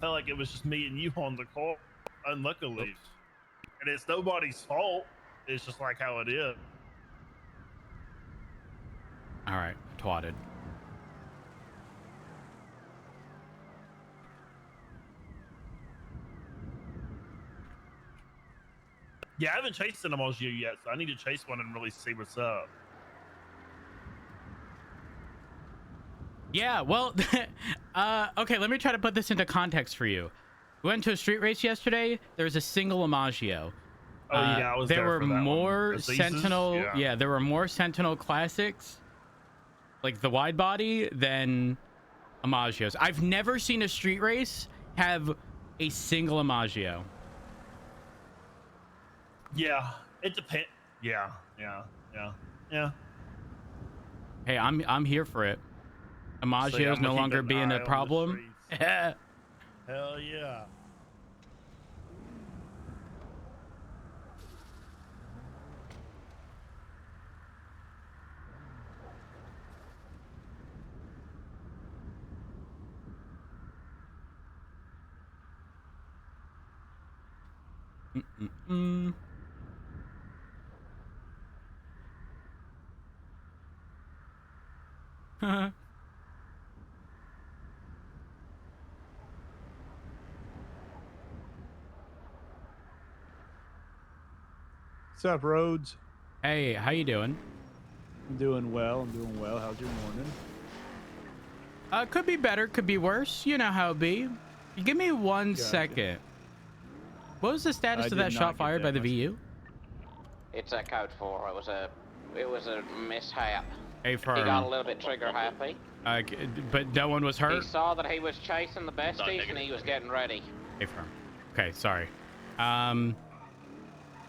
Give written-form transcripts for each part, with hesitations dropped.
felt like it was just me and you on the call, unluckily. And it's nobody's fault. It's just like how it is. All right, twatted. Yeah, I haven't chased an emoji yet, so I need to chase one and really see what's up. Yeah, well, okay, let me try to put this into context for you. We went to a street race yesterday. There was a single Amaggio. Oh yeah, I was there there were for that more one. Sentinel. Yeah, there were more Sentinel classics, like the wide body, than Amaggios. I've never seen a street race have a single Amaggio. Yeah, it depends. Yeah. Hey, I'm here for it. Amaggios no longer being a problem. Hell yeah. What's up, Rhodes? Hey, how you doing? I'm doing well. How's your morning? Could be better, could be worse. You know how it be. You give me one second. What was the status of that shot fired by the VU? It's a code 4. It was a mishap. Hey, firm. He got a little bit trigger happy. But no one was hurt? He saw that he was chasing the besties and he was getting ready. Hey, firm. Okay, sorry.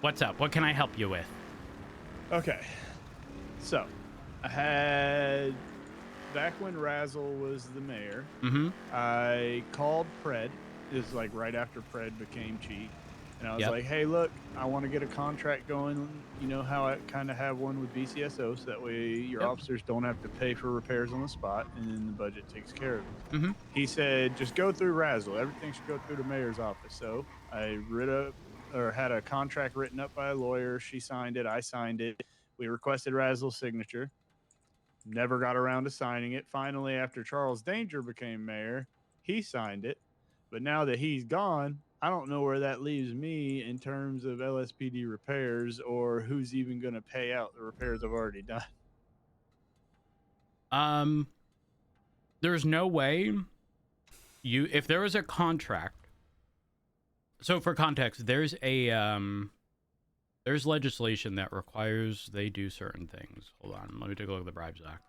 What's up? What can I help you with? Okay. So, I had... Back when Razzle was the mayor, I called Pred. This is like right after Pred became chief. And I was like, hey, look, I want to get a contract going. You know how I kind of have one with BCSO, so that way your officers don't have to pay for repairs on the spot, and then the budget takes care of it. He said, just go through Razzle. Everything should go through the mayor's office. So I had a contract written up by a lawyer. She signed it. I signed it. We requested Razzle's signature. Never got around to signing it. Finally, after Charles Danger became mayor, he signed it. But now that he's gone, I don't know where that leaves me in terms of LSPD repairs or who's even going to pay out the repairs I've already done. There's no way if there was a contract. So for context, there's legislation that requires they do certain things. Hold on, let me take a look at the Bribes Act.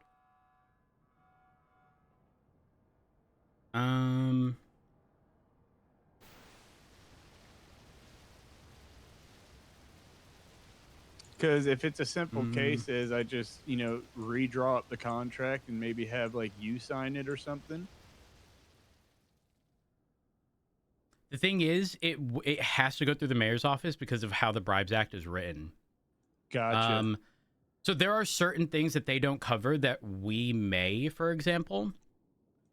Because if it's a simple case as I just, redraw up the contract and maybe have like you sign it or something. The thing is, it has to go through the mayor's office because of how the Bribes Act is written. Gotcha. So there are certain things that they don't cover that we may, for example,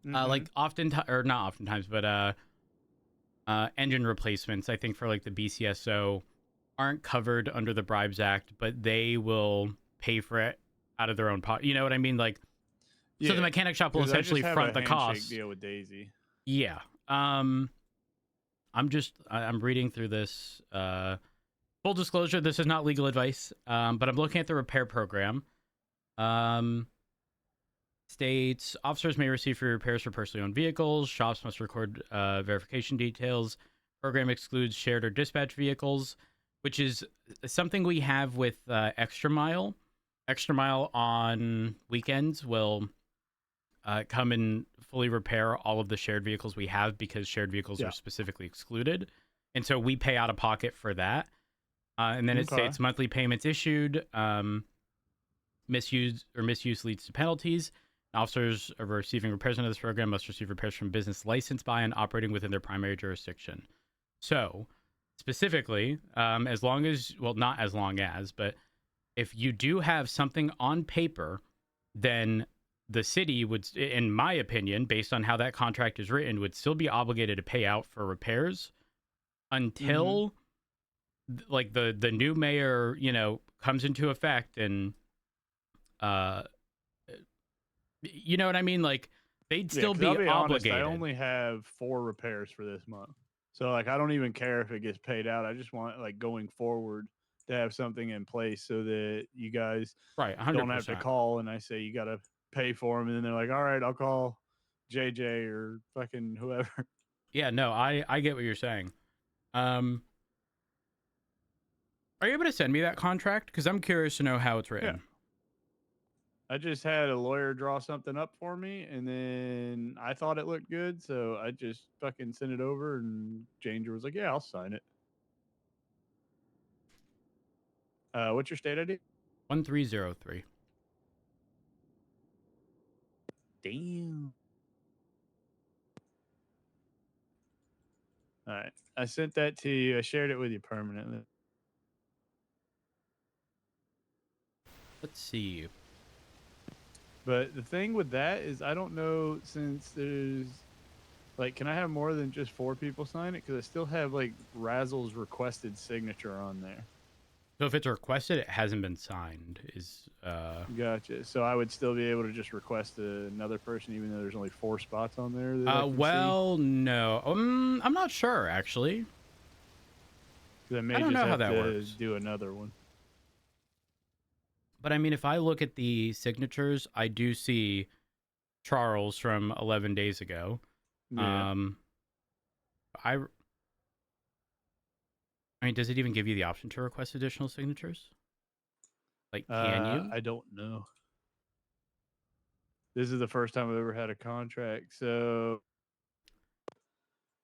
like not oftentimes, but engine replacements. I think for like the BCSO aren't covered under the Bribes Act, but they will pay for it out of their own pocket. You know what I mean? Like, so the mechanic shop will essentially front the cost. Deal with Daisy. Yeah. I'm reading through this. Full disclosure, this is not legal advice, but I'm looking at the repair program. States officers may receive free repairs for personally owned vehicles. Shops must record verification details. Program excludes shared or dispatch vehicles, which is something we have with Extra Mile. Extra Mile on weekends will come and fully repair all of the shared vehicles we have because shared vehicles are specifically excluded. And so we pay out of pocket for that. And then it states monthly payments issued. Misuse leads to penalties. Officers are receiving repairs under this program must receive repairs from business licensed by and operating within their primary jurisdiction. So specifically, as long as, well, not as long as, but if you do have something on paper, then the city would, in my opinion, based on how that contract is written, would still be obligated to pay out for repairs until like the new mayor, comes into effect and you know what I mean? Like they'd still be I'll be obligated. honest, I only have 4 repairs for this month. So like I don't even care if it gets paid out. I just want like going forward to have something in place so that you guys right, 100%. don't have to call and I say you got to pay for them and then they're like, "All right, I'll call JJ or fucking whoever." Yeah, no, I get what you're saying. Are you able to send me that contract? Because I'm curious to know how it's written. Yeah. I just had a lawyer draw something up for me, and then I thought it looked good, so I just fucking sent it over, and Janger was like, "Yeah, I'll sign it." What's your state ID? 1303. Damn. All right, I sent that to you. I shared it with you permanently. Let's see. But the thing with that is, I don't know, since there's like, can I have more than just 4 people sign it? Because I still have like Razzle's requested signature on there. So if it's requested, it hasn't been signed. Gotcha. So I would still be able to just request another person, even though there's only 4 spots on there. Well, no. I'm not sure actually. I may don't just know how have that to works. do another one. But I mean, if I look at the signatures, I do see Charles from 11 days ago. Yeah. I mean, does it even give you the option to request additional signatures? Like, can you? I don't know. This is the first time I've ever had a contract, so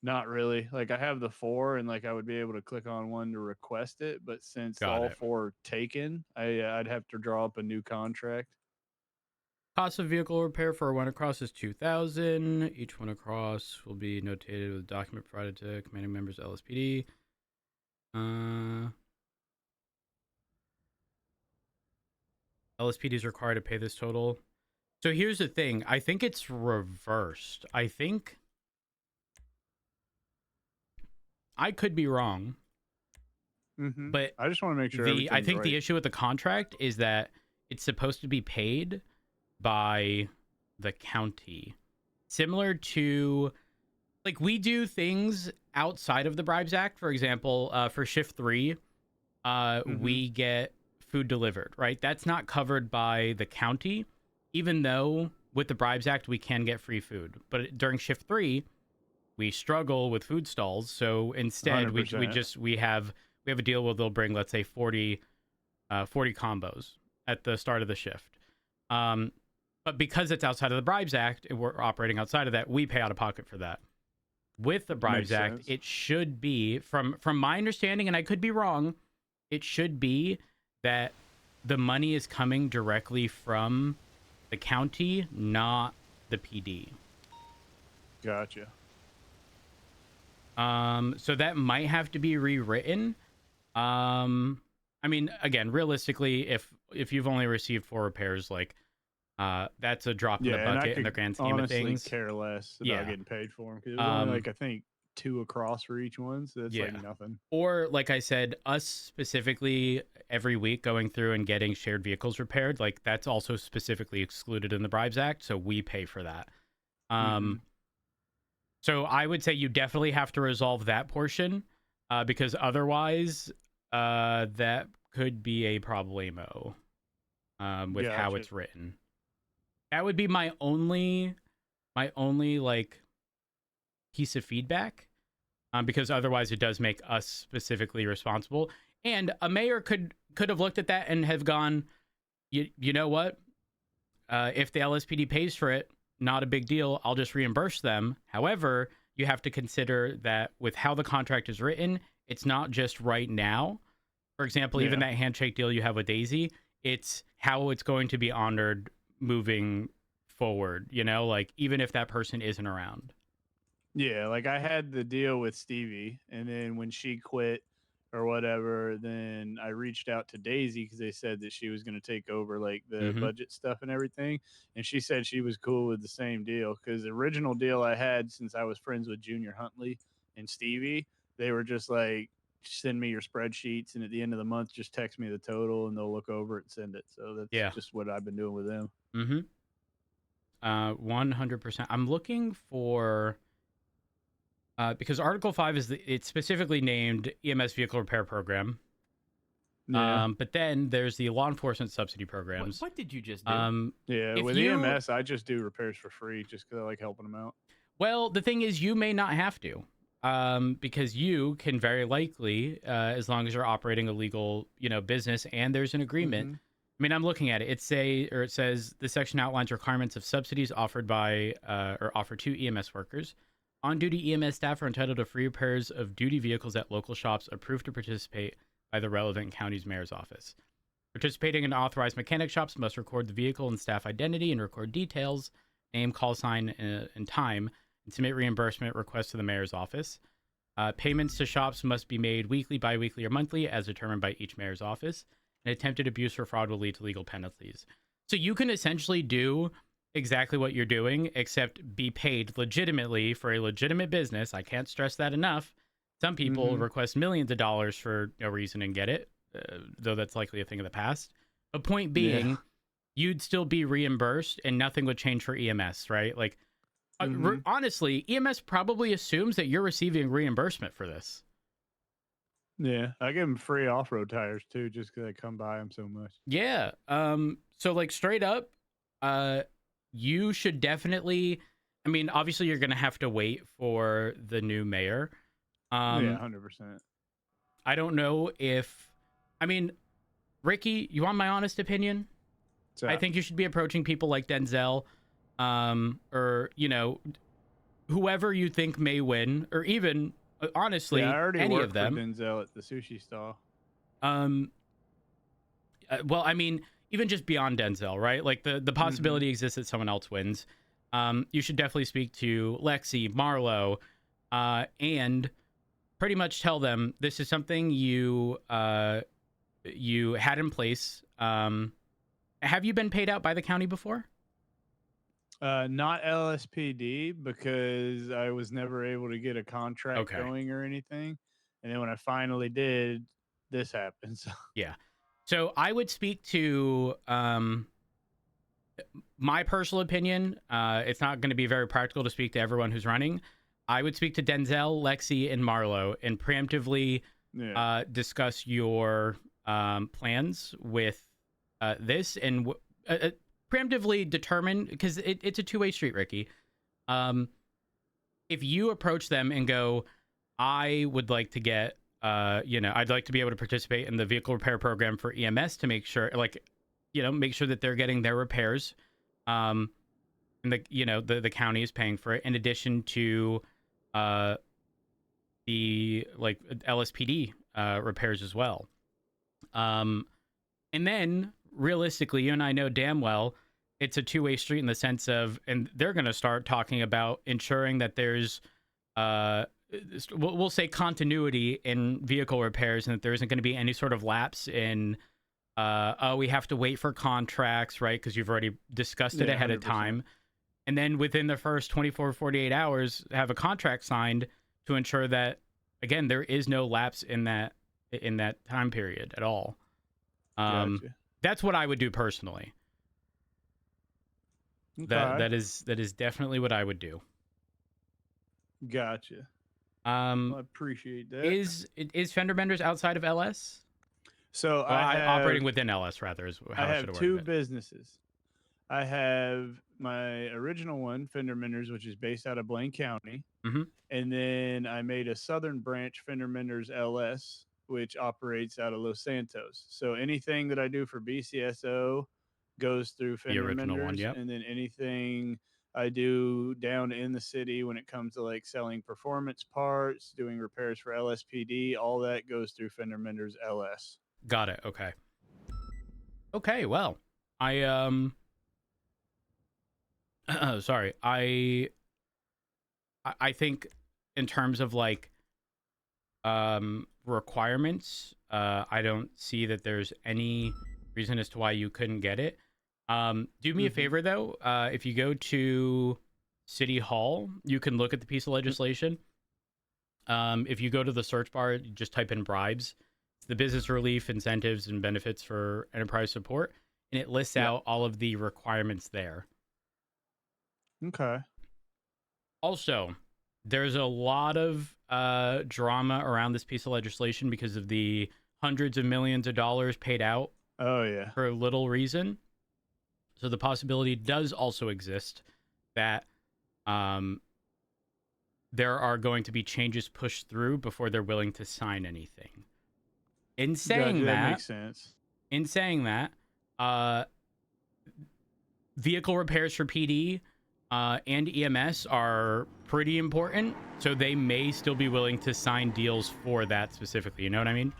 not really. Like I have the 4, and like I would be able to click on one to request it, but since all 4 are taken, I'd have to draw up a new contract. Cost of vehicle repair for a one across is 2,000. Each one across will be notated with a document provided to commanding members of LSPD. LSPD is required to pay this total. So here's the thing. I think it's reversed. I think I could be wrong. But I just want to make sure. I think right. the issue with the contract is that it's supposed to be paid by the county, similar to like we do things outside of the Bribes Act. For example, for shift 3, we get food delivered, right? That's not covered by the county, even though with the Bribes Act we can get free food. But during shift 3, we struggle with food stalls, so instead we have a deal where they'll bring, let's say, 40 combos at the start of the shift. But because it's outside of the Bribes Act, and we're operating outside of that, we pay out of pocket for that. With the Bribes Act, it should be, from my understanding, and I could be wrong, it should be that the money is coming directly from the county, not the PD. Gotcha. So that might have to be rewritten. I mean, again, realistically, if you've only received 4 repairs, like that's a drop in the bucket in the grand scheme of things. Care less about getting paid for them, because it was only like I think 2 across for each one, so that's like nothing. Or like I said, us specifically every week going through and getting shared vehicles repaired, like that's also specifically excluded in the Bribes Act, so we pay for that. So I would say you definitely have to resolve that portion, because otherwise that could be a problemo with how it's written. That would be my only like piece of feedback, because otherwise it does make us specifically responsible. And a mayor could have looked at that and have gone, you know what? If the LSPD pays for it, not a big deal. I'll just reimburse them. However, you have to consider that with how the contract is written, it's not just right now. For example, even that handshake deal you have with Daisy, it's how it's going to be honored moving forward, like even if that person isn't around. Yeah, like I had the deal with Stevie, and then when she quit, or whatever. Then I reached out to Daisy because they said that she was going to take over like the Mhm. budget stuff and everything, and she said she was cool with the same deal because the original deal I had since I was friends with Junior Huntley and Stevie, they were just like, send me your spreadsheets, and at the end of the month, just text me the total, and they'll look over it and send it. So that's Yeah. just what I've been doing with them. 100%. I'm looking for because Article 5 it's specifically named EMS Vehicle Repair Program. Yeah. But then there's the law enforcement subsidy programs. What did you just do? Yeah, if with you- EMS, I just do repairs for free just because I like helping them out. Well, the thing is, you may not have to, because you can very likely, as long as you're operating a legal, business, and there's an agreement. Mhm. I mean, I'm looking at it. It says the section outlines requirements of subsidies offered by or offered to EMS workers. On-duty EMS staff are entitled to free repairs of duty vehicles at local shops approved to participate by the relevant county's mayor's office. Participating in authorized mechanic shops must record the vehicle and staff identity and record details, name, call sign, and time, and submit reimbursement requests to the mayor's office. Payments to shops must be made weekly, bi-weekly, or monthly as determined by each mayor's office. And attempted abuse or fraud will lead to legal penalties. So you can essentially do exactly what you're doing, except be paid legitimately for a legitimate business. I can't stress that enough. Some people request millions of dollars for no reason and get it, though that's likely a thing of the past. But point being, you'd still be reimbursed and nothing would change for EMS, right? Like, honestly, EMS probably assumes that you're receiving reimbursement for this. Yeah, I give them free off-road tires too, just because I come by them so much. Yeah. So like straight up, you should definitely. I mean, obviously, you're gonna have to wait for the new mayor. Yeah, 100%. I don't know if. I mean, Ricky, you want my honest opinion? So, I think you should be approaching people like Denzel, or whoever you think may win, or even honestly, I already any worked of them. for Denzel at the sushi stall. Well, I mean, even just beyond Denzel, right? Like the possibility exists that someone else wins. You should definitely speak to Lexi, Marlo, and pretty much tell them this is something you had in place. Have you been paid out by the county before? Not LSPD because I was never able to get a contract going or anything. And then when I finally did, this happened. So. Yeah. So I would speak to my personal opinion. It's not going to be very practical to speak to everyone who's running. I would speak to Denzel, Lexi, and Marlo and preemptively discuss your plans with this and preemptively determine, because it's a two-way street, Ricky. If you approach them and go, I would like to get, I'd like to be able to participate in the vehicle repair program for EMS to make sure, make sure that they're getting their repairs. And the county is paying for it in addition to the LSPD repairs as well. And then realistically, you and I know damn well it's a two-way street in the sense of, and they're going to start talking about ensuring that there's we'll say continuity in vehicle repairs, and that there isn't going to be any sort of lapse in we have to wait for contracts, right? Because you've already discussed it ahead 100%. of time. And then within the first 24, 48 hours, have a contract signed to ensure that, again, there is no lapse in that time period at all. Gotcha. That's what I would do personally. Okay. That is definitely what I would do. Gotcha. Well, I appreciate that. Is Fender Benders outside of LS? So operating within LS rather is how I have should have two worded it. businesses. I have my original one, Fender Menders, which is based out of Blaine County, and then I made a southern branch, Fender Menders LS, which operates out of Los Santos. So anything that I do for BCSO goes through Fender original Menders, one, yep. and then anything I do down in the city when it comes to like selling performance parts, doing repairs for LSPD, all that goes through Fender Menders LS. Got it. Okay. Okay. Well, sorry. I think in terms of requirements, I don't see that there's any reason as to why you couldn't get it. Do me a favor though, if you go to City Hall, you can look at the piece of legislation. If you go to the search bar, you just type in bribes. It's the business relief, incentives, and benefits for enterprise support, and it lists out all of the requirements there. Okay. Also, there's a lot of drama around this piece of legislation because of the hundreds of millions of dollars paid out. Oh yeah. For little reason. So the possibility does also exist that there are going to be changes pushed through before they're willing to sign anything. In saying that makes sense. In saying that, vehicle repairs for PD and EMS are pretty important, so they may still be willing to sign deals for that specifically. You know what I mean?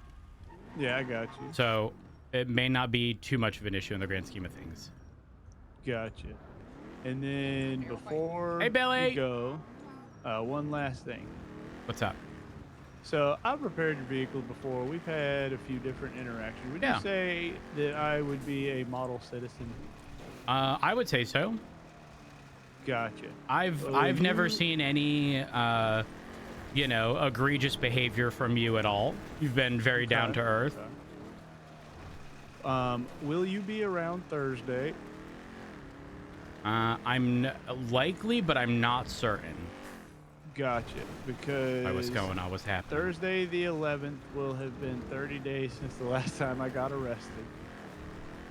Yeah, I got you. So it may not be too much of an issue in the grand scheme of things. Gotcha. And then before Hey, Billy! we go, one last thing. What's up? So I've repaired your vehicle before. We've had a few different interactions. Would you say that I would be a model citizen? I would say so. Gotcha. I've never seen any egregious behavior from you at all. You've been very down to earth. Okay. Will you be around Thursday? I'm likely, but I'm not certain. Gotcha. Because what's going on? What's happening? Thursday the 11th will have been 30 days since the last time I got arrested.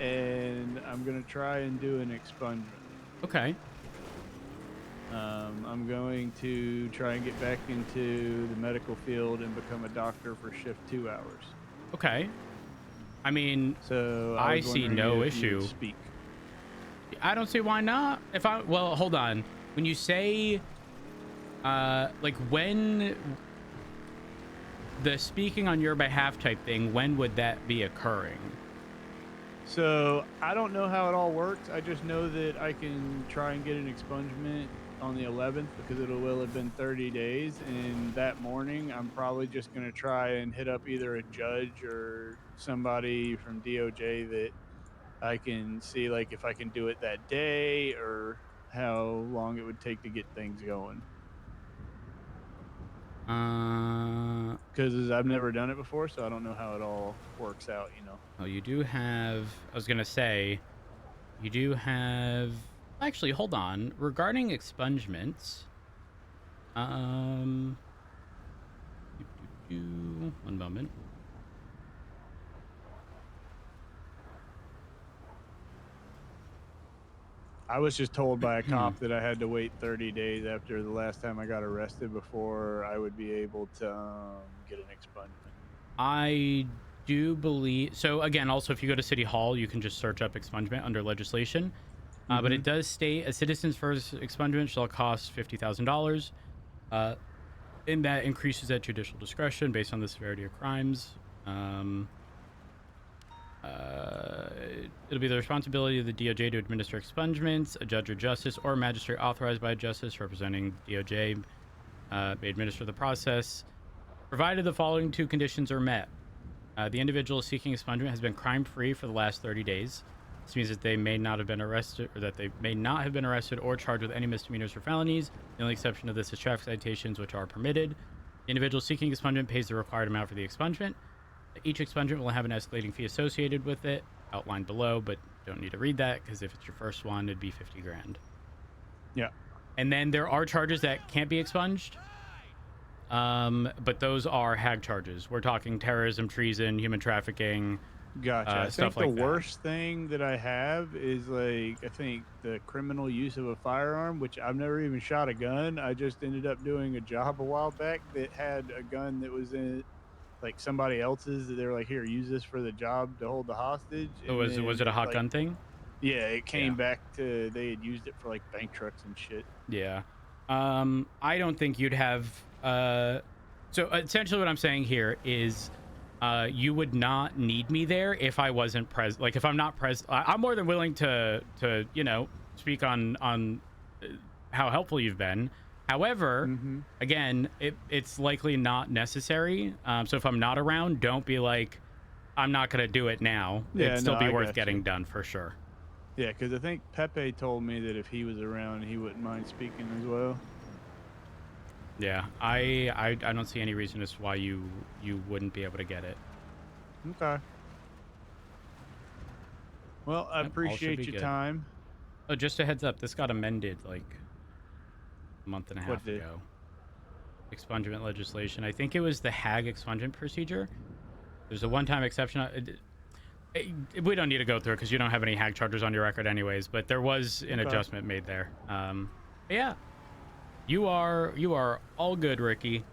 And I'm going to try and do an expungement. Okay. I'm going to try and get back into the medical field and become a doctor for shift 2 hours. Okay. I mean, so I see no issue. Speak. I don't see why not. Well, hold on. When you say, when the speaking on your behalf type thing, when would that be occurring? So I don't know how it all works. I just know that I can try and get an expungement on the 11th because it will have been 30 days. And that morning, I'm probably just going to try and hit up either a judge or somebody from DOJ that I can see, like, if I can do it that day or how long it would take to get things going. Because I've never done it before, so I don't know how it all works out, you know. Oh, you do have... I was going to say, you do have... Actually, hold on. Regarding expungements... One moment. I was just told by a cop that I had to wait 30 days after the last time I got arrested before I would be able to get an expungement. I do believe... So, again, also, if you go to City Hall, you can just search up expungement under legislation. But it does state a citizen's first expungement shall cost $50,000. And that increases at judicial discretion based on the severity of crimes. It'll be the responsibility of the DOJ to administer expungements. A judge or justice or magistrate authorized by a justice representing DOJ may administer the process, provided the following two conditions are met. The individual seeking expungement has been crime-free for the last 30 days. This means that they may not have been arrested, or that they may not have been arrested or charged with any misdemeanors or felonies. The only exception to this is traffic citations, which are permitted. The individual seeking expungement pays the required amount for the expungement. Each expungement will have an escalating fee associated with it, outlined below, but don't need to read that because if it's your first one, it'd be 50 grand. Yeah. And then there are charges that can't be expunged, but those are HAG charges. We're talking terrorism, treason, human trafficking. Gotcha. I Stuff think like the worst thing that I have is, like, I think the criminal use of a firearm, which I've never even shot a gun. I just ended up doing a job a while back that had a gun that was in it, like somebody else's, that they were like, here, use this for the job to hold the hostage. Oh, was it a hot gun thing? Yeah, it came back to, they had used it for like bank trucks and shit. Yeah. I don't think you'd have, so essentially what I'm saying here is, you would not need me there if I wasn't present. Like, if I'm not present, I'm more than willing to speak on how helpful you've been. However, again, it's likely not necessary. So if I'm not around, don't be like, I'm not going to do it now. Yeah, It'd still no, be I worth got getting you. done for sure. Yeah, because I think Pepe told me that if he was around, he wouldn't mind speaking as well. Yeah, I don't see any reason as to why you wouldn't be able to get it. Okay. Well, I Yep, all should appreciate be your good. time. Oh, just a heads up, this got amended like a month and a half did? ago. Expungement legislation. I think it was the HAG expungement procedure. There's a one-time exception. We don't need to go through it because you don't have any HAG charges on your record anyways, but there was an adjustment made there. Yeah. You are all good, Ricky.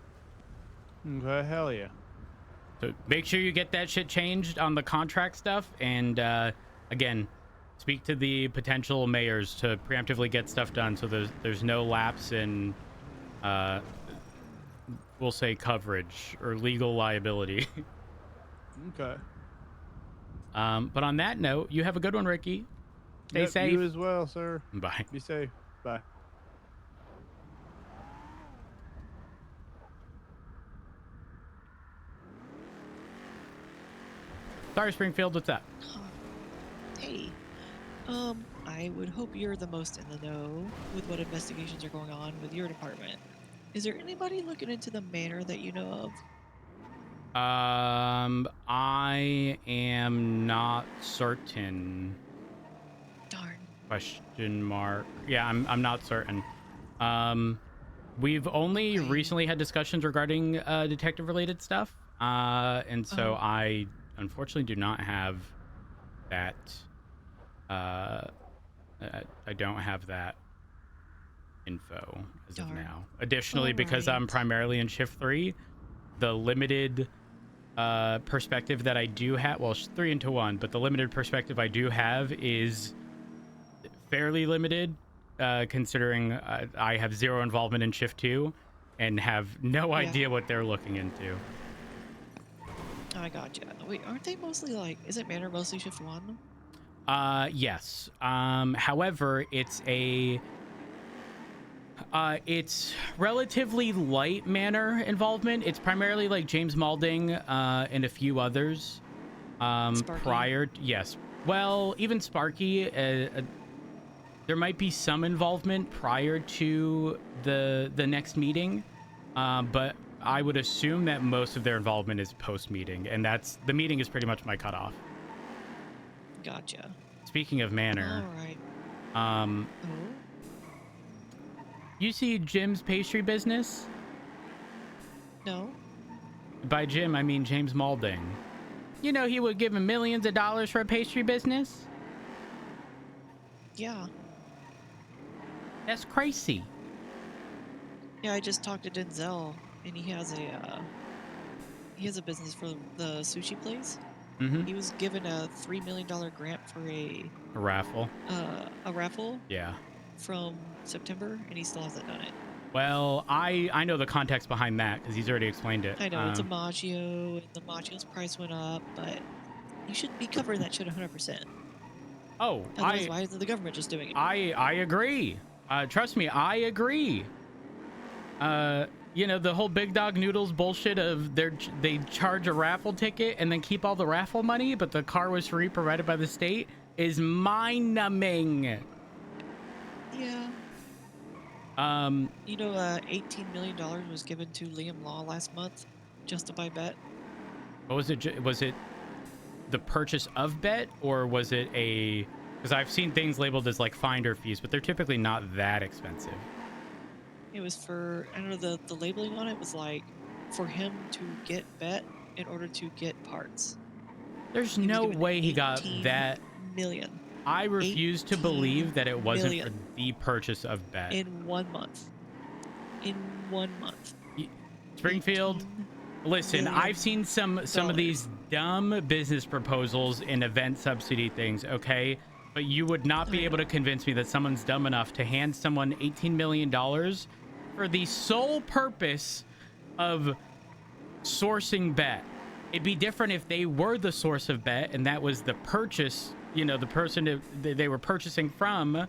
Okay, hell yeah. So make sure you get that shit changed on the contract stuff, and again, speak to the potential mayors to preemptively get stuff done so there's no lapse in we'll say coverage or legal liability. Okay. But on that note, you have a good one, Ricky. Stay safe. You as well, sir. Bye. Be safe. Bye. Sorry, Springfield, what's up? Hey, I would hope you're the most in the know with what investigations are going on with your department. Is there anybody looking into the manor that you know of? I am not certain. Darn. Question mark. Yeah, I'm not certain. We've only recently had discussions regarding detective-related stuff, and so I unfortunately do not have that. I don't have that info as of now. Additionally, because I'm primarily in shift 3, the limited perspective that I do have, well, 3 into 1, but the limited perspective I do have is fairly limited, considering I have 0 involvement in shift 2 and have no idea what they're looking into. I gotcha. Wait, aren't they mostly like, isn't manor mostly shift 1? Yes. However, it's relatively light manor involvement. It's primarily like James Malding and a few others. Prior, yes. Well, even Sparky, there might be some involvement prior to the next meeting, but I would assume that most of their involvement is post-meeting, and the meeting is pretty much my cutoff. Gotcha. Speaking of manor, all right. You see Jim's pastry business? No. By Jim, I mean James Malding. You know he would give him millions of dollars for a pastry business? Yeah. That's crazy. Yeah, I just talked to Denzel, and he has a business for the sushi place. He was given a $3 million grant for a raffle. A raffle. Yeah. From September, and he still hasn't done it. Well, I know the context behind that because he's already explained it. I know it's a Maggio, and the Maggio's price went up, but you should be covering that shit 100%. Oh, otherwise, why isn't the government just doing it? I agree. Trust me, I agree. You know, the whole Big Dog Noodles bullshit of they charge a raffle ticket and then keep all the raffle money, but the car was free provided by the state is mind-numbing. Yeah. You know, $18 million was given to Liam Law last month just to buy Bet. What was it? Was it the purchase of Bet, or was it a... Because I've seen things labeled as like finder fees, but they're typically not that expensive. It was for, I don't know, the labeling on it was like for him to get Bet in order to get parts. There's no way he got that million. I refuse to believe that it wasn't for the purchase of Bet. In 1 month. In 1 month. Springfield, listen, I've seen some of these dumb business proposals and event subsidy things, okay? But you would not be able to convince me that someone's dumb enough to hand someone $18 million for the sole purpose of sourcing Bet. It'd be different if they were the source of Bet and that was the purchase, you know, the person they were purchasing from,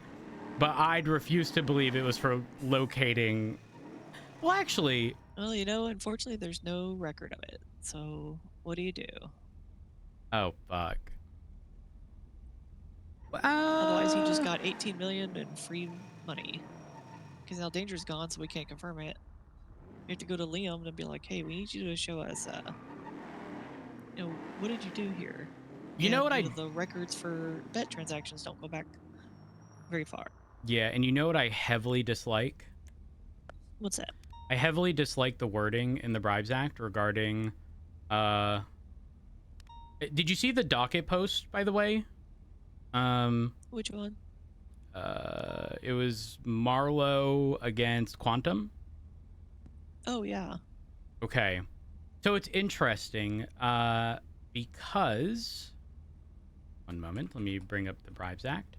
but I'd refuse to believe it was for locating Well, actually, Well, you know, unfortunately, there's no record of it. So what do you do? oh fuck. Otherwise, he just got 18 million in free money. Because now Danger's gone, so we can't confirm it. We have to go to Liam and be like, "Hey, we need you to show us, you know, what did you do here?" You know what the records for bet transactions don't go back very far. Yeah, and you know what I heavily dislike? What's that? I heavily dislike the wording in the Bribes Act regarding, did you see the docket post, by the way? Which one? It was Marlowe against Quantum. Oh, yeah. Okay. So it's interesting, because, one moment, let me bring up the Bribes Act.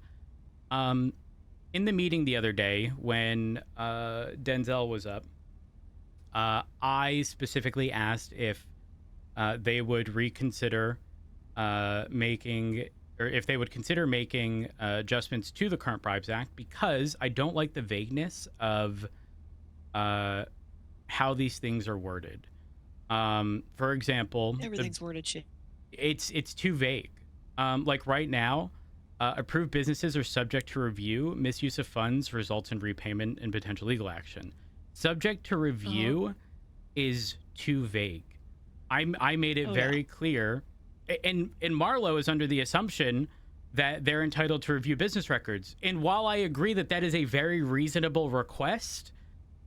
In the meeting the other day when Denzel was up, I specifically asked if they would reconsider making, or if they would consider making adjustments to the current Bribes Act, because I don't like the vagueness of how these things are worded. For example, Everything's worded shit. It's too vague. Like right now, approved businesses are subject to review. Misuse of funds results in repayment and potential legal action. Subject to review is too vague. I made it very clear, and Marlowe is under the assumption that they're entitled to review business records. And while I agree that that is a very reasonable request,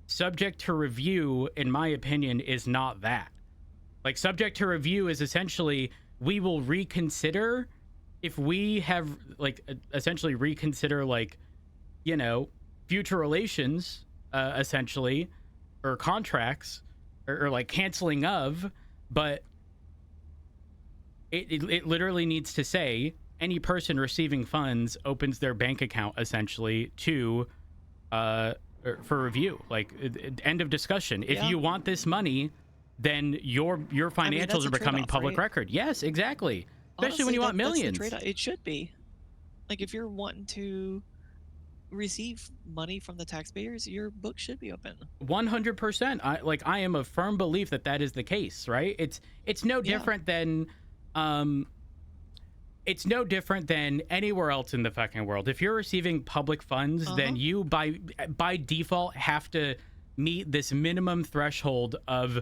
subject to review, in my opinion, is not that. Like, subject to review is essentially, we will reconsider if we have, like, essentially reconsider, like, you know, future relations, essentially, or contracts, or like canceling of, but it literally needs to say any person receiving funds opens their bank account essentially to for review, like end of discussion. If you want this money, then your financials are becoming public record. Yes, exactly. Especially Honestly, when you want millions. It should be. Like, if you're wanting to receive money from the taxpayers, your book should be open. 100%. I am a firm belief that that is the case, right? It's no different than it's no different than anywhere else in the fucking world. If you're receiving public funds, then you by default have to meet this minimum threshold of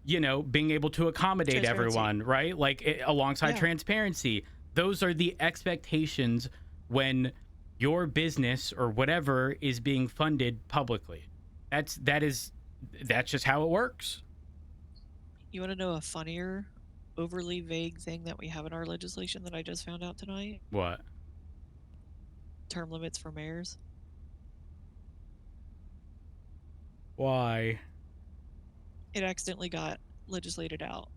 you know, being able to accommodate everyone, right? Like alongside transparency. Those are the expectations when your business or whatever is being funded publicly. That's just how it works. You want to know a funnier, overly vague thing that we have in our legislation that I just found out tonight? What? Term limits for mayors. Why? It accidentally got legislated out.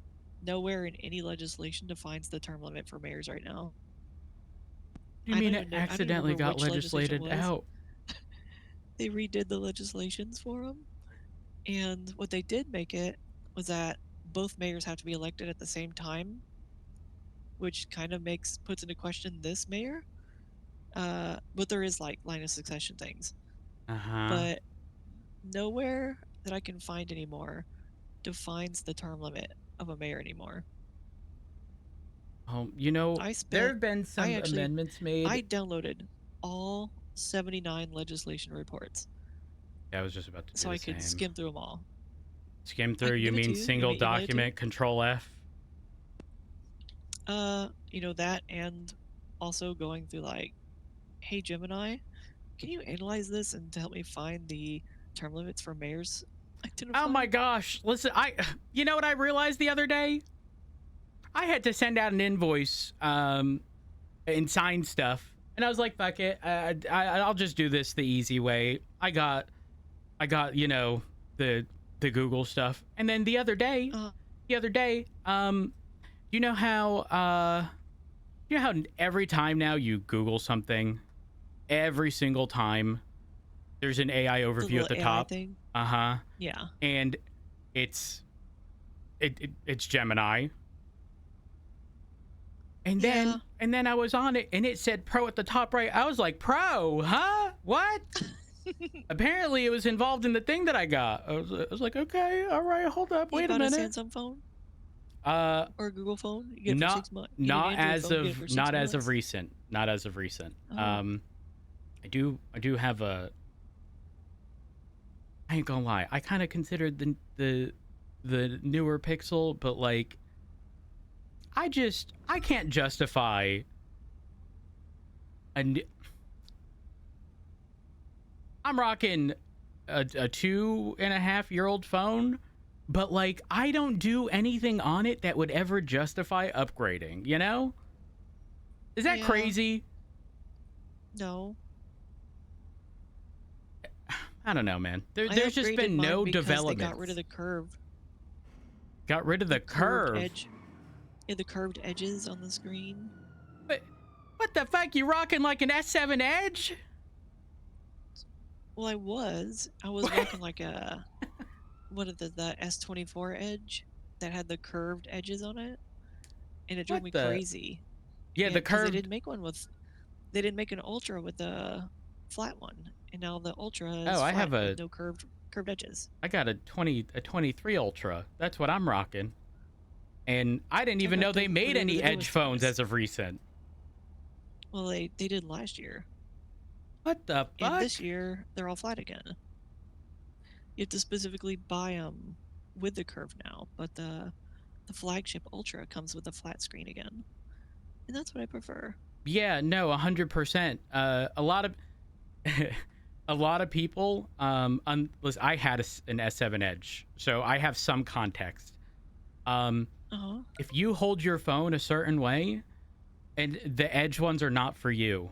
Nowhere in any legislation defines the term limit for mayors right now. You mean it accidentally got legislated out? They redid the legislations for them, and what they did make it was that both mayors have to be elected at the same time, which kind of puts into question this mayor. But there is like line of succession things. But nowhere that I can find anymore defines the term limit of a mayor anymore. You know, there have been some amendments made. I downloaded all 79 legislation reports. Yeah, I was just about to so I could skim through them all. Skim through? You mean single document, Control F? You know, that, and also going through like, hey Gemini, can you analyze this and to help me find the term limits for mayors? Oh my gosh! Listen, you know what I realized the other day? I had to send out an invoice and sign stuff, and I was like, "Fuck it, I'll just do this the easy way." I got, you know, the Google stuff, and then the other day, you know how every time now you Google something, every single time, there's an AI overview at the top. Thing? Yeah. And it's Gemini. And then I was on it and it said pro at the top right. I was like, pro, huh? What? Apparently, it was involved in the thing that I got. I was like, okay, all right, hold up, You wait a bought minute. a Samsung phone or a Google phone? You get it for 6 months. Not as of recent. Not as of recent. Oh. I do have a. I ain't gonna lie. I kind of considered the newer Pixel, but like, I can't justify I'm rocking a 2.5-year-old phone, but like, I don't do anything on it that would ever justify upgrading, you know? Is that crazy? No. I don't know, man. There's just been no development. They got rid of the curve. Got rid of the curve? Edge. Yeah, the curved edges on the screen. But what the fuck? You rocking like an S7 Edge? Well, I was rocking like a the S24 Edge that had the curved edges on it, and it drove me crazy. Yeah, the curved. They didn't make an Ultra with the flat one, and now the Ultra is I have with no curved edges. I got a 23 Ultra. That's what I'm rocking. And I didn't even know they made any Edge phones as of recent. Well, they did last year. What the fuck? And this year, they're all flat again. You have to specifically buy them with the curve now, but the flagship Ultra comes with a flat screen again. And that's what I prefer. Yeah, no, 100%. A lot of people, listen, I had an S7 Edge, so I have some context. If you hold your phone a certain way, and the Edge ones are not for you,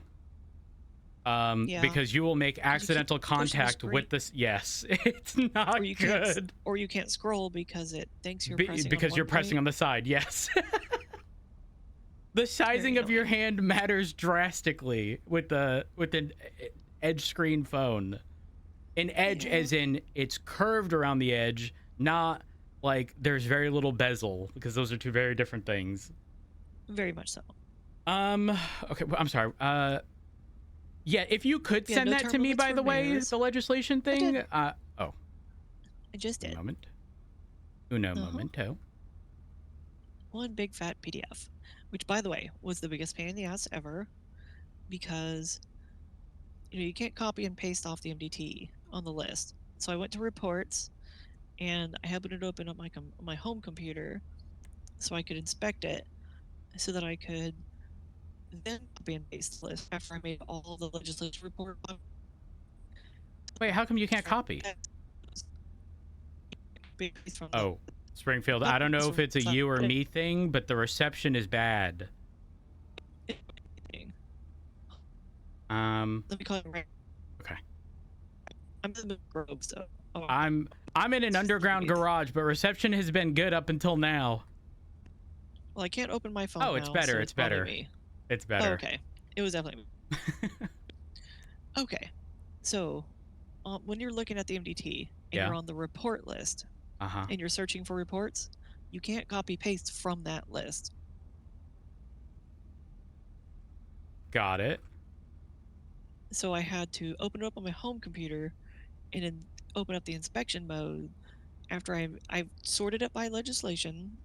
because you will make accidental contact with this. Yes, it's not good. Or you can't scroll because it thinks you're pressing on the side. Yes. The sizing of your hand matters drastically with an Edge screen phone. An Edge as in it's curved around the edge, not like there's very little bezel, because those are two very different things. Very much so. Okay, well, I'm sorry. Yeah, if you could send that to me, by the way, the legislation thing. I just did. Uno momento. One big fat PDF, which, by the way, was the biggest pain in the ass ever, because you can't copy and paste off the MDT on the list. So I went to reports, and I happened to open up my home computer so I could inspect it, so that I could then copy and paste the list after I made all the legislative report. Wait, how come you can't copy? Oh, Springfield, I don't know if it's a you or me thing, but the reception is bad. Let me call it right. Okay. I'm in the Grove, so. I'm in an underground garage, but reception has been good up until now. Well, I can't open my phone. Oh, it's better. So it's better. Me. It's better. Oh, okay. It was definitely me. Okay. So, when you're looking at the MDT and you're on the report list, and you're searching for reports, you can't copy paste from that list. Got it. So I had to open it up on my home computer and then open up the inspection mode after I sorted it by legislation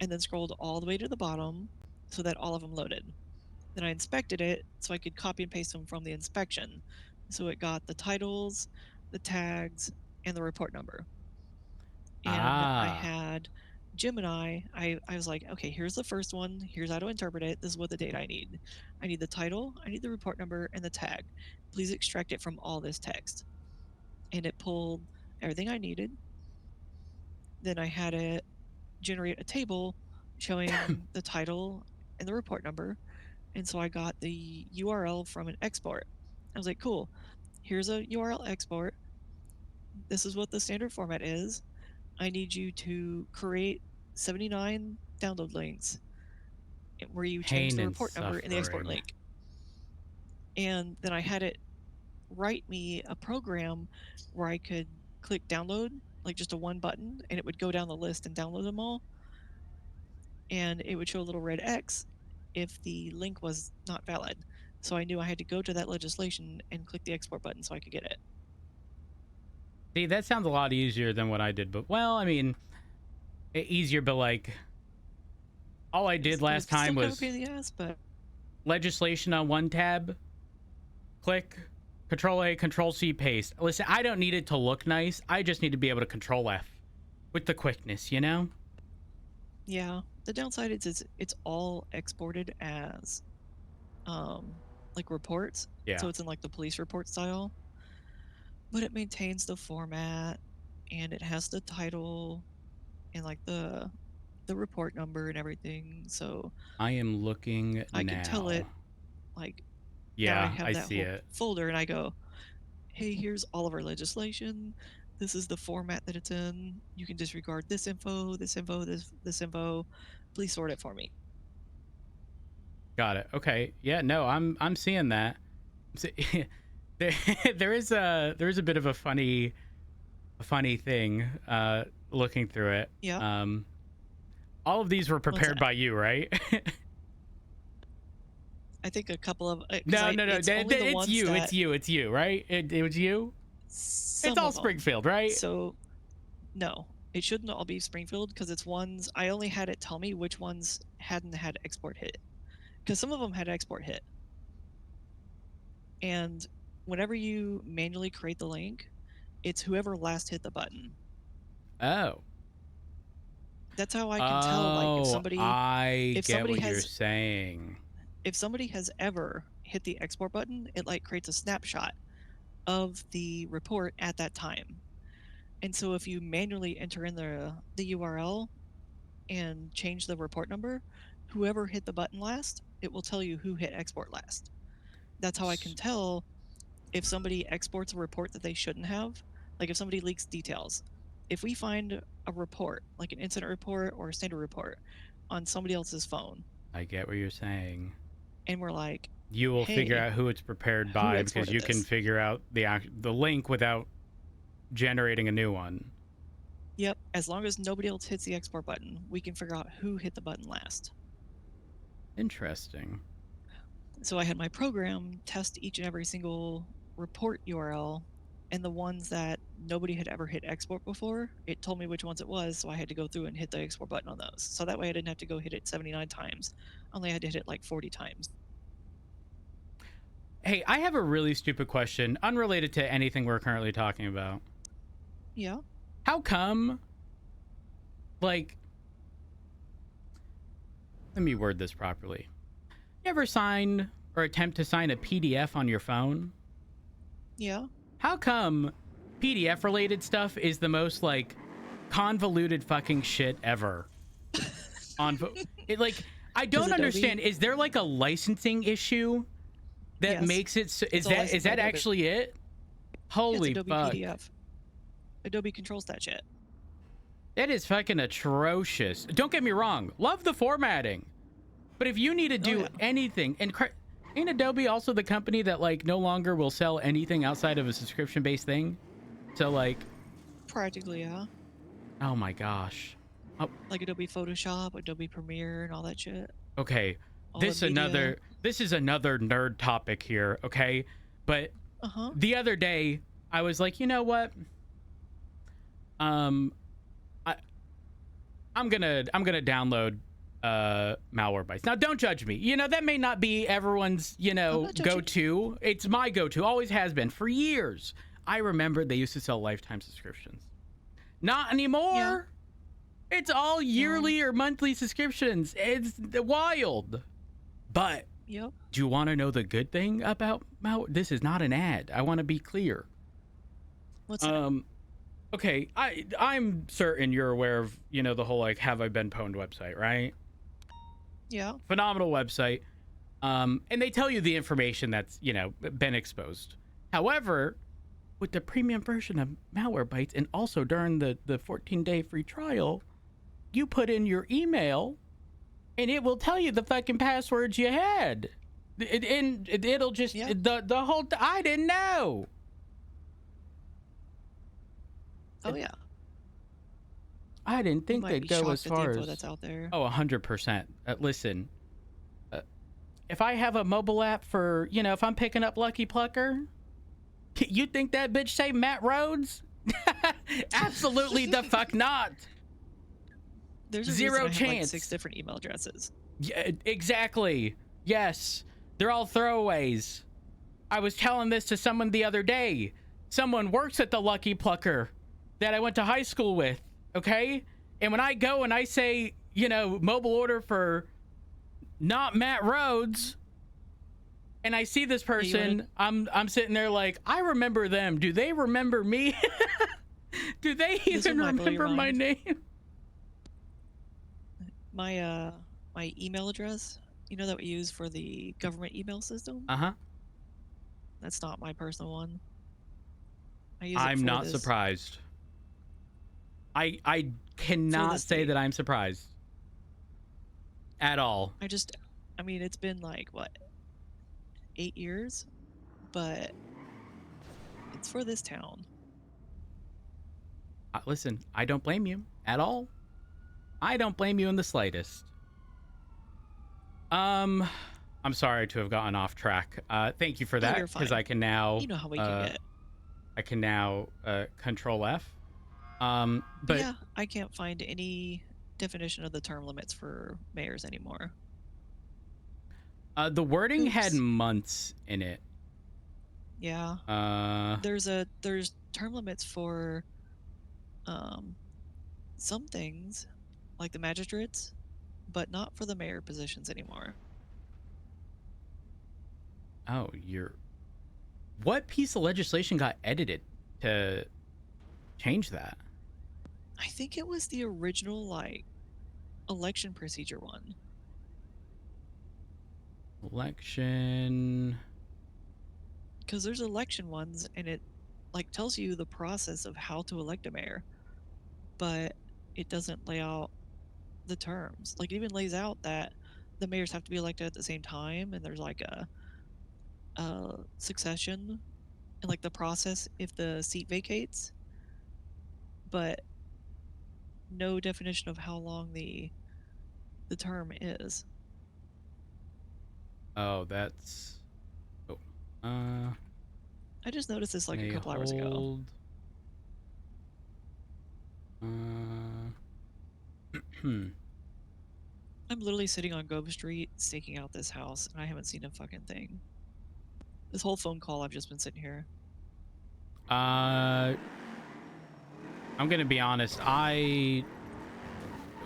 and then scrolled all the way to the bottom so that all of them loaded. Then I inspected it so I could copy and paste them from the inspection. So it got the titles, the tags, and the report number. And I had Gemini. I was like, okay, here's the first one. Here's how to interpret it. This is what the data I need. I need the title, I need the report number, and the tag. Please extract it from all this text. And it pulled everything I needed. Then I had it generate a table showing the title and the report number. And so I got the URL from an export. I was like, cool, here's a URL export. This is what the standard format is. I need you to create 79 download links where you change the report number in the export link. And then I had it write me a program where I could click download, like just a one button, and it would go down the list and download them all. And it would show a little red X if the link was not valid. So I knew I had to go to that legislation and click the export button so I could get it. See, that sounds a lot easier than what I did, but well, I mean, easier, but like, all I did last time was still kind of pain in the ass, but legislation on one tab, click, Control A, Control C, paste. Listen, I don't need it to look nice. I just need to be able to Control F with the quickness, you know? yeah. The downside is it's all exported as like reports. Yeah. So it's in like the police report style. But it maintains the format and it has the title and like the report number and everything. So I am looking I now. can tell it like yeah, now I have I that see whole it. folder and I go, hey, here's all of our legislation. This is the format that it's in. You can disregard this info, this info, this info. Please sort it for me. Got it. Okay. Yeah, no, I'm seeing that. There is a bit of a funny thing looking through it. Yeah. All of these were prepared by you, right? I think a couple of no, it's it's you, right? It was you. It's all Springfield, right? So no, it shouldn't all be Springfield because it's ones I only had it tell me which ones hadn't had export hit, because some of them had export hit. And whenever you manually create the link, it's whoever last hit the button. Oh. That's how I can tell, like, if somebody you're saying. If somebody has ever hit the export button, it like creates a snapshot of the report at that time. And so if you manually enter in the URL and change the report number, whoever hit the button last, it will tell you who hit export last. That's how I can tell if somebody exports a report that they shouldn't have. Like if somebody leaks details. If we find a report, like an incident report or a standard report on somebody else's phone. I get what you're saying. And we're like, you will figure out who it's prepared by because you can figure out the link without generating a new one. Yep. As long as nobody else hits the export button, we can figure out who hit the button last. Interesting. So I had my program test each and every single report URL, and the ones that nobody had ever hit export before, it told me which ones it was, so I had to go through and hit the export button on those. So that way I didn't have to go hit it 79 times. I only had to hit it like 40 times. Hey, I have a really stupid question, unrelated to anything we're currently talking about. Yeah? How come, like, let me word this properly. You ever sign or attempt to sign a PDF on your phone? Yeah. How come PDF related stuff is the most like convoluted fucking shit ever? I don't understand. Is there like a licensing issue that makes it? Is that actually it? Holy Adobe fuck! PDF. Adobe controls that shit. That is fucking atrocious. Don't get me wrong. Love the formatting, but if you need to do anything, and ain't Adobe also the company that like no longer will sell anything outside of a subscription-based thing? So like, practically, yeah. Oh my gosh. Oh. Like Adobe Photoshop, Adobe Premiere, and all that shit. Okay, this is another nerd topic here. Okay, but the other day I was like, you know what? I'm gonna download Malwarebytes. Now don't judge me. You know, that may not be everyone's, go-to. It's my go-to, always has been for years. I remember they used to sell lifetime subscriptions. Not anymore. Yeah. It's all yearly or monthly subscriptions. It's wild. But do you want to know the good thing about Malware? This is not an ad. I want to be clear. What's that? Okay, I'm certain you're aware of, the whole, like, Have I Been Pwned website, right? Yeah. Phenomenal website. And they tell you the information that's, been exposed. However, with the premium version of Malwarebytes, and also during the 14-day free trial, you put in your email, and it will tell you the fucking passwords you had. It'll just, the whole, I didn't know. Oh yeah. I didn't think they'd go as far as that's out there. Oh, 100%. Listen, if I have a mobile app for, if I'm picking up Lucky Plucker, you think that bitch say Matt Rhodes? Absolutely the fuck not. There's a Zero reason I have like chance. 6 different email addresses. Yeah, exactly. Yes. They're all throwaways. I was telling this to someone the other day. Someone works at the Lucky Plucker that I went to high school with, okay? And when I go and I say, you know, mobile order for not Matt Rhodes, and I see this person, I'm sitting there like, I remember them. Do they remember me? Do they even remember my name? My my email address, you know, that we use for the government email system? Uh-huh. That's not my personal one. I'm not surprised. I cannot say that I'm surprised at all. I mean, it's been like, what, 8 years? But it's for this town. Listen, I don't blame you at all. I don't blame you in the slightest. I'm sorry to have gotten off track. Thank you for that, because I can now, you know how we can get. I can now control F. But yeah, I can't find any definition of the term limits for mayors anymore. The wording had months in it. Yeah. There's term limits for some things, like the magistrates, but not for the mayor positions anymore. Oh, what piece of legislation got edited to change that? I think it was the original, like, election procedure one. Election. Because there's election ones, and it, like, tells you the process of how to elect a mayor, but it doesn't lay out the terms. Like, it even lays out that the mayors have to be elected at the same time, and there's like a succession and like the process if the seat vacates, but no definition of how long the term is. Oh, that's. Oh, I just noticed this like a couple hours ago. I'm literally sitting on Grove Street staking out this house, and I haven't seen a fucking thing. This whole phone call, I've just been sitting here. I'm gonna be honest.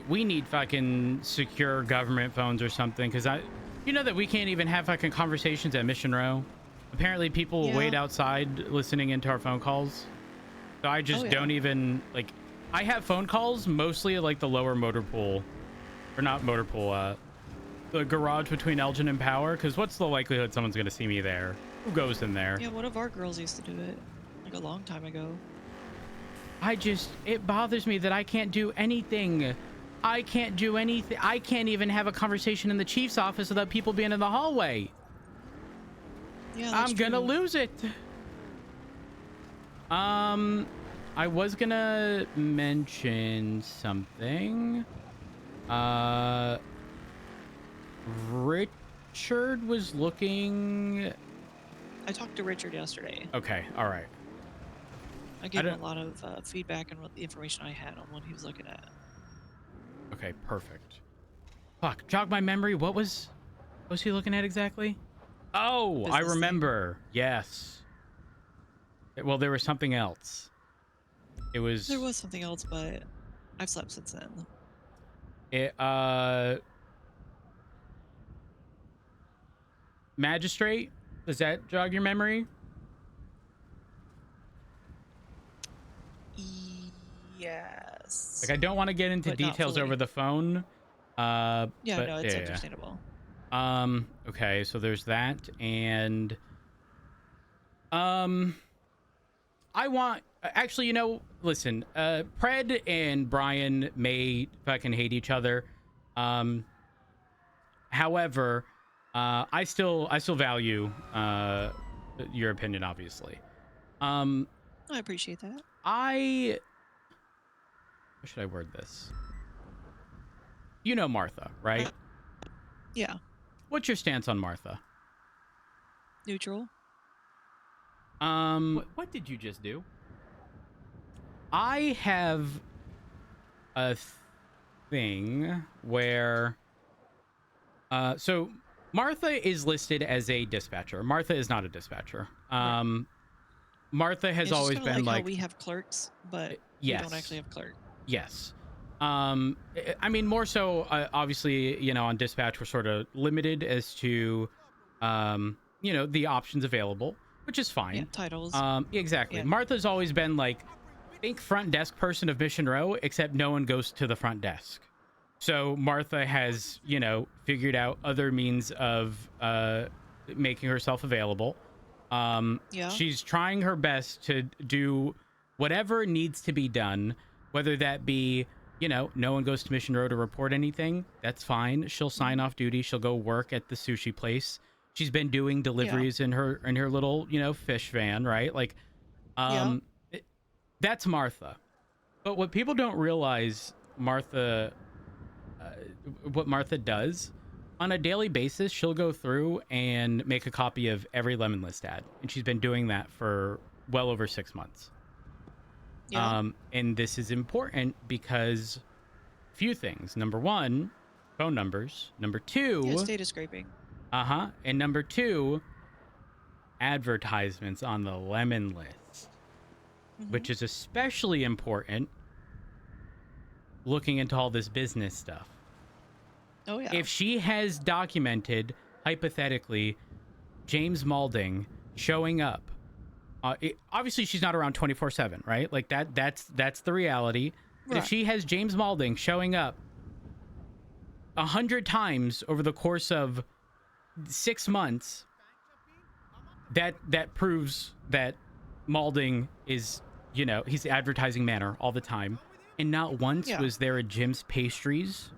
We need fucking secure government phones or something, because you know that we can't even have fucking conversations at Mission Row. Apparently, people wait outside listening into our phone calls. So I just don't even like. I have phone calls mostly at like the lower motor pool, or not motor pool. The garage between Elgin and Power, because what's the likelihood someone's gonna see me there? Who goes in there? Yeah, one of our girls used to do it like a long time ago. It bothers me that I can't do anything. I can't do anything. I can't even have a conversation in the chief's office without people being in the hallway. Yeah, I'm gonna lose it. I was gonna mention something. Richard was looking. I talked to Richard yesterday. Okay, all right. I gave him a lot of feedback on what the information I had on what he was looking at. Okay, perfect. Fuck, jog my memory. What was he looking at exactly? Oh, I remember. Yes. Well, there was something else. There was something else, but I've slept since then. Magistrate? Does that jog your memory? Yes. Like, I don't want to get into details over the phone. No, it's understandable. Okay, so there's that, and I want, actually, you know, listen, Pred and Brian may fucking hate each other. However, I still value your opinion, obviously. I appreciate that. How should I word this? You know Martha, right? Yeah. What's your stance on Martha? Neutral. What did you just do? I have a thing where so Martha is listed as a dispatcher. Martha is not a dispatcher. Right. Martha has It's just always kinda been like how like we have clerks, but we don't actually have clerk. Yes. I mean, more so, obviously, you know, on dispatch, we're sort of limited as to, you know, the options available, which is Yeah, fine. titles. Exactly. Yeah. Martha's always been like, think front desk person of Mission Row, except no one goes to the front desk. So Martha has, you know, figured out other means of making herself available. Yeah. She's trying her best to do whatever needs to be done, whether that be, you know, no one goes to Mission Row to report anything. That's fine. She'll sign off duty. She'll go work at the sushi place. She's been doing deliveries in her little, you know, fish van, right? Like, Yeah. that's Martha. But what people don't realize, what Martha does on a daily basis, she'll go through and make a copy of every Lemon List ad, and she's been doing that for well over 6 months. Yeah. And this is important because a few things. Number one, phone numbers. Number two, Yeah, data scraping. and number two, advertisements on the Lemon List, which is especially important looking into all this business stuff. Oh yeah. If she has documented, hypothetically, James Malding showing up, obviously she's not around 24/7, right? Like that's the reality. But if she has James Malding showing up 100 times over the course of 6 months, that proves that Malding is, you know, he's advertising manner all the time, and not once was there a Jim's Pastries.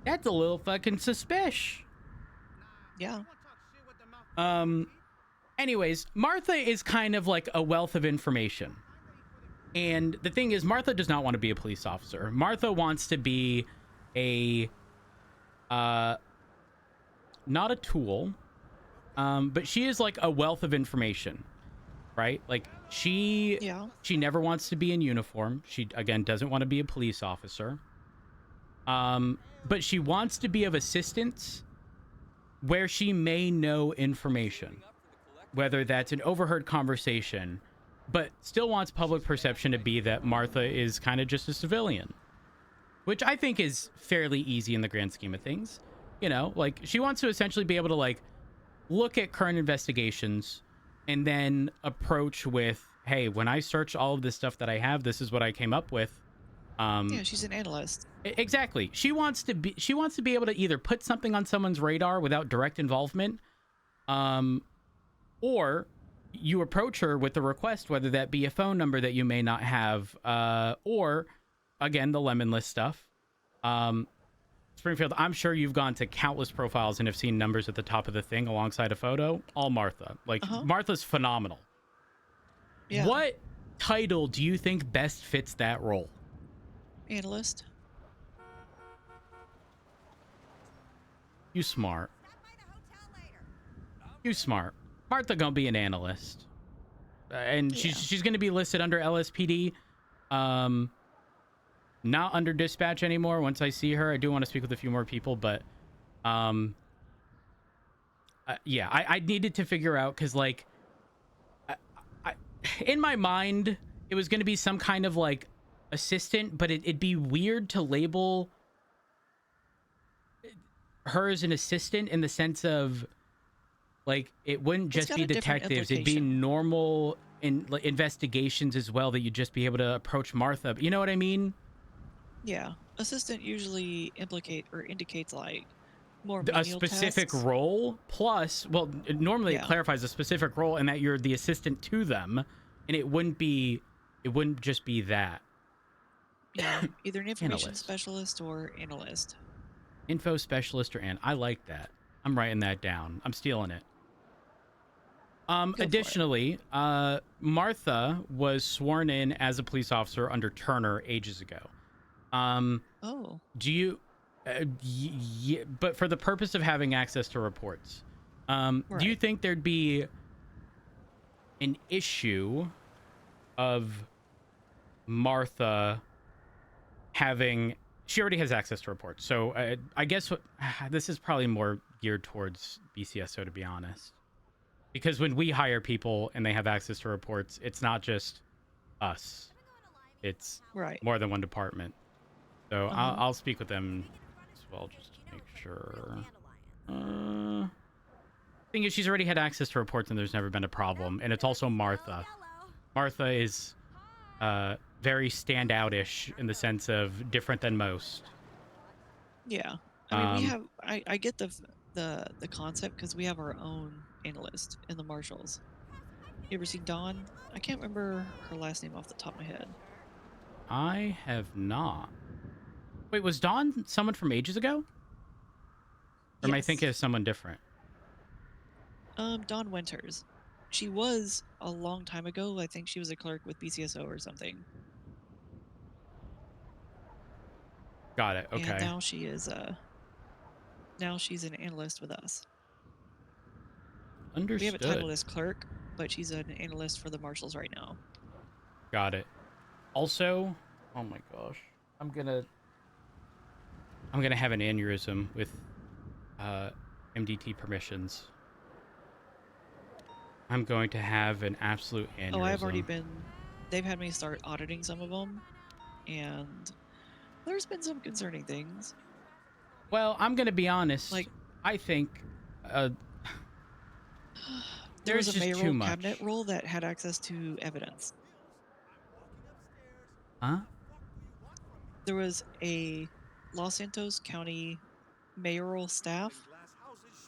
That's a little fucking suspicious. Yeah. Anyways, Martha is kind of like a wealth of information. And the thing is, Martha does not want to be a police officer. Martha wants to be a not a tool, but she is like a wealth of information, right? Like she never wants to be in uniform. She, again, doesn't want to be a police officer. But she wants to be of assistance where she may know information, whether that's an overheard conversation, but still wants public perception to be that Martha is kind of just a civilian, which I think is fairly easy in the grand scheme of things. You know, like she wants to essentially be able to like look at current investigations and then approach with, hey, when I search all of this stuff that I have, this is what I came up with. Yeah, she's an analyst. Exactly. She wants to be able to either put something on someone's radar without direct involvement, or you approach her with a request, whether that be a phone number that you may not have, or again, the Lemon List stuff. Springfield, I'm sure you've gone to countless profiles and have seen numbers at the top of the thing alongside a photo. All Martha. Like, Martha's phenomenal. Yeah. What title do you think best fits that role? Analyst. You smart. You smart. Martha gonna be an analyst, and she's gonna be listed under LSPD, not under dispatch anymore. Once I see her, I do want to speak with a few more people, but yeah, I needed to figure out, because like I in my mind it was gonna be some kind of like assistant, but it'd be weird to label her as an assistant in the sense of like it wouldn't just be detectives, it'd be normal investigations as well, that you'd just be able to approach Martha. You know what I mean? Yeah, assistant usually indicates like more a specific role, plus, well, normally it clarifies a specific role and that you're the assistant to them, and it wouldn't just be that. Yeah, either an information specialist or analyst. Info specialist or I like that. I'm writing that down. I'm stealing it. Additionally, Martha was sworn in as a police officer under Turner ages ago. Do you but for the purpose of having access to reports, do you think there'd be an issue of Martha having... She already has access to reports. So I guess this is probably more geared towards BCSO, to be honest. Because when we hire people and they have access to reports, it's not just us. It's more than one department. So I'll speak with them as well, just to make sure. Thing is, she's already had access to reports and there's never been a problem. And it's also Martha. Martha is very standout-ish in the sense of different than most. Yeah. I mean, we have... I get the concept because we have our own analyst in the marshals. You ever seen Dawn? I can't remember her last name off the top of my head. I have not. Wait, was Dawn someone from ages ago? Or am I thinking of someone different? Dawn Winters. She was a long time ago. I think she was a clerk with BCSO or something. Got it. Okay. And now she is now she's an analyst with us. Understood. We have a title as clerk, but she's an analyst for the marshals right now. Got it. Also, oh my gosh, I'm gonna have an aneurysm with MDT permissions. I'm going to have an absolute aneurysm. Oh, I've already been... They've had me start auditing some of them, and there's been some concerning things. Well, I'm going to be honest. Like, I think there there's was a just too mayoral much. cabinet role that had access to evidence. Huh? There was a Los Santos County mayoral staff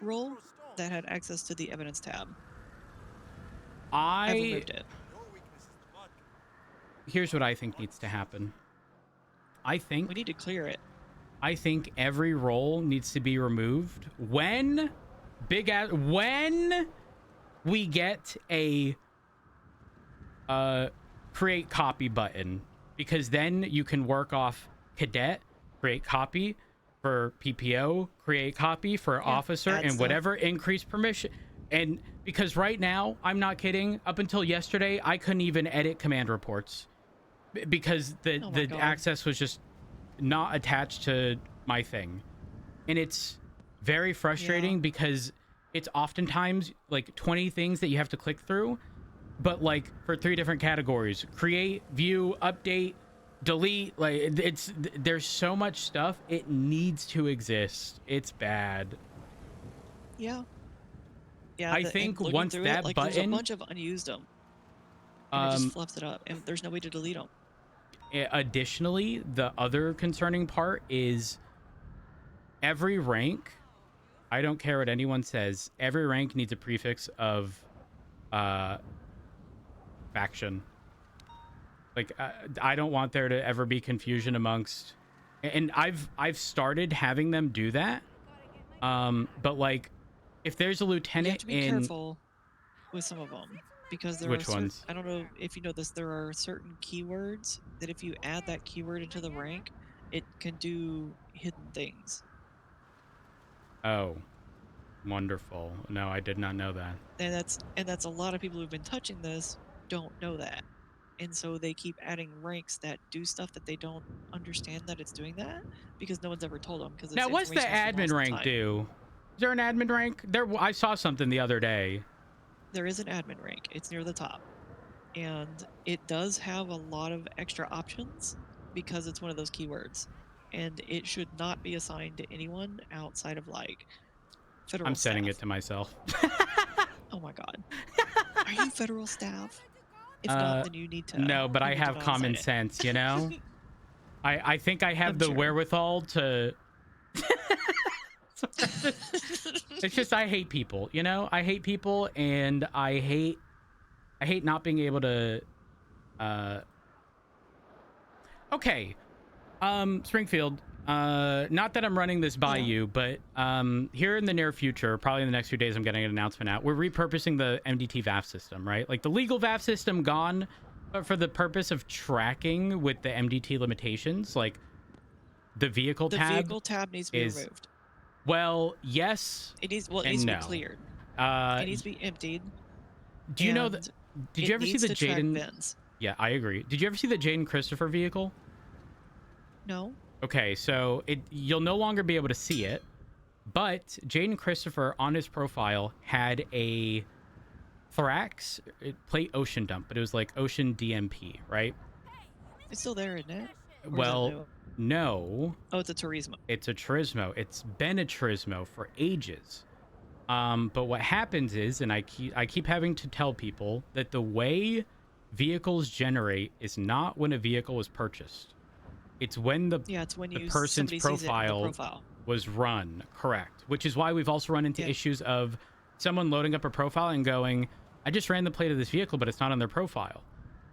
role that had access to the evidence tab. I've removed it. Here's what I think needs to happen. I think we need to clear it. I think every role needs to be removed when we get a create copy button, because then you can work off cadet, create copy for PPO, create copy for officer, and whatever increased permission. And because right now, I'm not kidding, up until yesterday, I couldn't even edit command reports because the access was just not attached to my thing. And it's very frustrating because it's oftentimes like 20 things that you have to click through, but like for 3 different categories: create, view, update, delete. Like there's so much stuff. It needs to exist. It's bad. Yeah. I think once that button, there's a bunch of unused them. And it just fluffs it up, and there's no way to delete them. Additionally, the other concerning part is every rank, I don't care what anyone says, every rank needs a prefix of faction. Like I don't want there to ever be confusion amongst, and I've started having them do that. But like, if there's a lieutenant, you have to be careful with some of them, because there Which are ones? I don't know if you know this, there are certain keywords that if you add that keyword into the rank, it can do hidden things. Oh, wonderful. No, I did not know that. And that's a lot of people who've been touching this don't know that. And so they keep adding ranks that do stuff that they don't understand that it's doing that, because no one's ever told them. Because now, what's the admin rank do? Is there an admin rank? I saw something the other day. There is an admin rank. It's near the top. And it does have a lot of extra options because it's one of those keywords. And it should not be assigned to anyone outside of like federal I'm setting staff. it to myself. Oh my god. Are you federal staff? If not, then you need to... No, but I have common sense, you know? I think I have the wherewithal to... It's just I hate people, you know? I hate people, and I hate not being able to... Okay. Springfield, not that I'm running this by you, but here in the near future, probably in the next few days, I'm getting an announcement out. We're repurposing the MDT VAF system, right? Like the legal VAF system gone, but for the purpose of tracking with the MDT limitations, like the vehicle tab. The vehicle tab needs to be removed. Well, yes. It needs to be cleared. It needs to be emptied. Do you know that? Did you ever see the Jaden? Yeah, I agree. Did you ever see the Jaden Christopher vehicle? No. Okay, so you'll no longer be able to see it, but Jaden Christopher on his profile had a Thrax plate ocean dump, but it was like ocean DMP, right? It's still there, isn't it? Or is that Well, new? no. Oh, it's a Turismo. It's a Turismo. It's been a Turismo for ages. But what happens is, and I keep having to tell people that the way vehicles generate is not when a vehicle was purchased. It's when the person's profile was run, correct. Which is why we've also run into issues of someone loading up a profile and going, I just ran the plate of this vehicle, but it's not on their profile.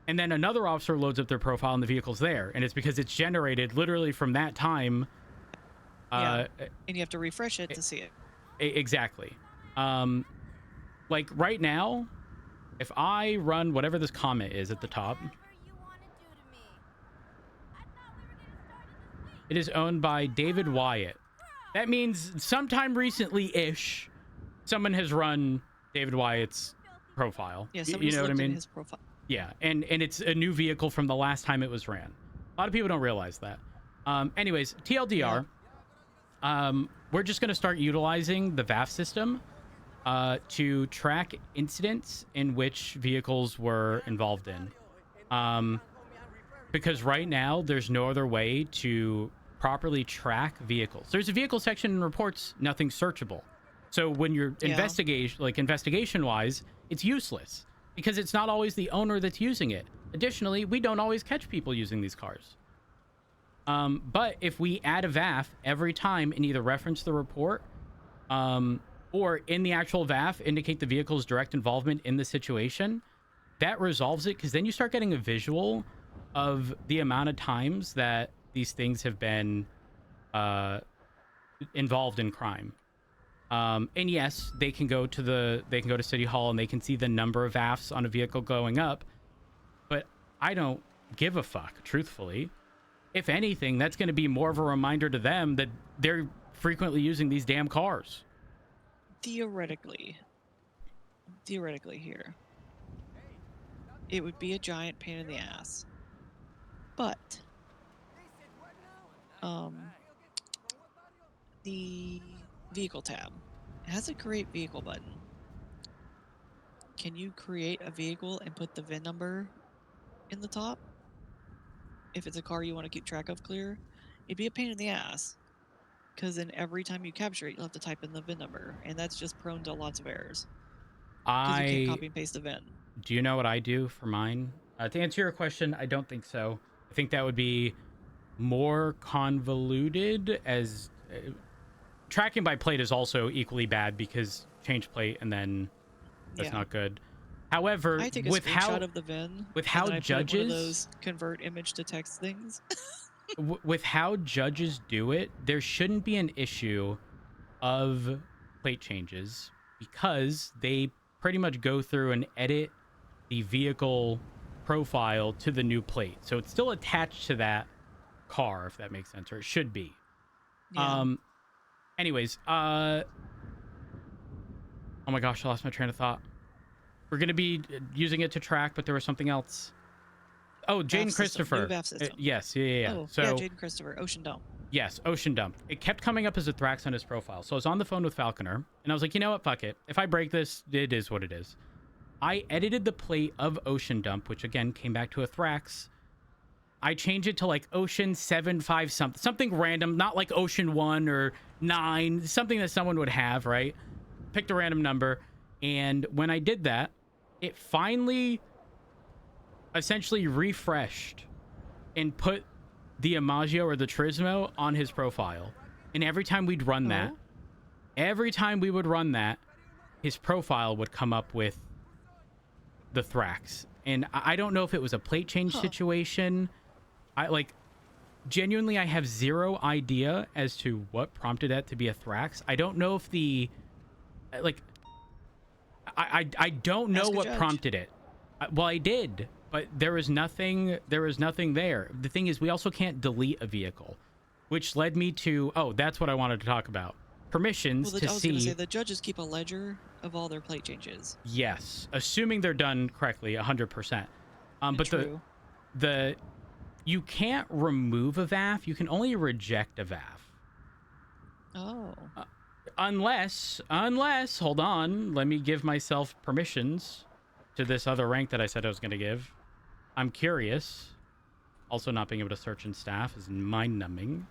And then another officer loads up their profile and the vehicle's there. And it's because it's generated literally from that time. And you have to refresh it to see it. Exactly. Like right now, if I run whatever this comment is at the top, it is owned by David Wyatt. That means sometime recently-ish, someone has run David Wyatt's profile. Yeah, you know what I mean? His profile. Yeah, and it's a new vehicle from the last time it was ran. A lot of people don't realize that. Anyways, TLDR, we're just going to start utilizing the VAF system to track incidents in which vehicles were involved in. Because right now, there's no other way to properly track vehicles. There's a vehicle section in reports, nothing searchable. So when you're investigation-wise, it's useless because it's not always the owner that's using it. Additionally, we don't always catch people using these cars. But if we add a VAF every time and either reference the report or in the actual VAF indicate the vehicle's direct involvement in the situation, that resolves it because then you start getting a visual of the amount of times that these things have been involved in crime. And yes, they can go to City Hall and they can see the number of VAFs on a vehicle going up, but I don't give a fuck, truthfully. If anything, that's going to be more of a reminder to them that they're frequently using these damn cars. Theoretically here, it would be a giant pain in the ass. But the vehicle tab has a create vehicle button. Can you create a vehicle and put the VIN number in the top? If it's a car you want to keep track of clear, it'd be a pain in the ass. Because then every time you capture it, you'll have to type in the VIN number, and that's just prone to lots of errors. Because you can't copy and paste the VIN. Do you know what I do for mine? To answer your question, I don't think so. I think that would be more convoluted, as tracking by plate is also equally bad because change plate and then that's not good. However, I take a screenshot of the VIN with how and then I judges put one of those convert image to text things. with how judges do it, there shouldn't be an issue of plate changes because they pretty much go through and edit the vehicle profile to the new plate. So it's still attached to that car, if that makes sense, or it should be. Yeah. Anyways, oh my gosh, I lost my train of thought. We're going to be using it to track, but there was something else. Oh, Jaden Christopher. New VAF system. Yes, yeah. Oh, so, yeah, Jaden Christopher, Ocean Dump. Yes, Ocean Dump. It kept coming up as a Thrax on his profile. So I was on the phone with Falconer, and I was like, you know what, fuck it. If I break this, it is what it is. I edited the plate of Ocean Dump, which again came back to a Thrax. I changed it to like Ocean 75 something random, not like Ocean 1 or 9, something that someone would have, right? Picked a random number, and when I did that, it finally essentially refreshed and put the Imaggio or the Turismo on his profile. And every time we'd run that, his profile would come up with the Thrax. And I don't know if it was a plate change situation. Genuinely, I have zero idea as to what prompted that to be a Thrax. I don't know if I don't know what prompted it. Well, I did, but there was nothing there. The thing is, we also can't delete a vehicle, which led me to, that's what I wanted to talk about. Permissions to see. I was going to say, the judges keep a ledger of all their plate changes. Yes, assuming they're done correctly, 100%. But True. the you can't remove a VAF. You can only reject a VAF. Oh. Unless, hold on, let me give myself permissions to this other rank that I said I was going to give. I'm curious. Also, not being able to search in staff is mind-numbing.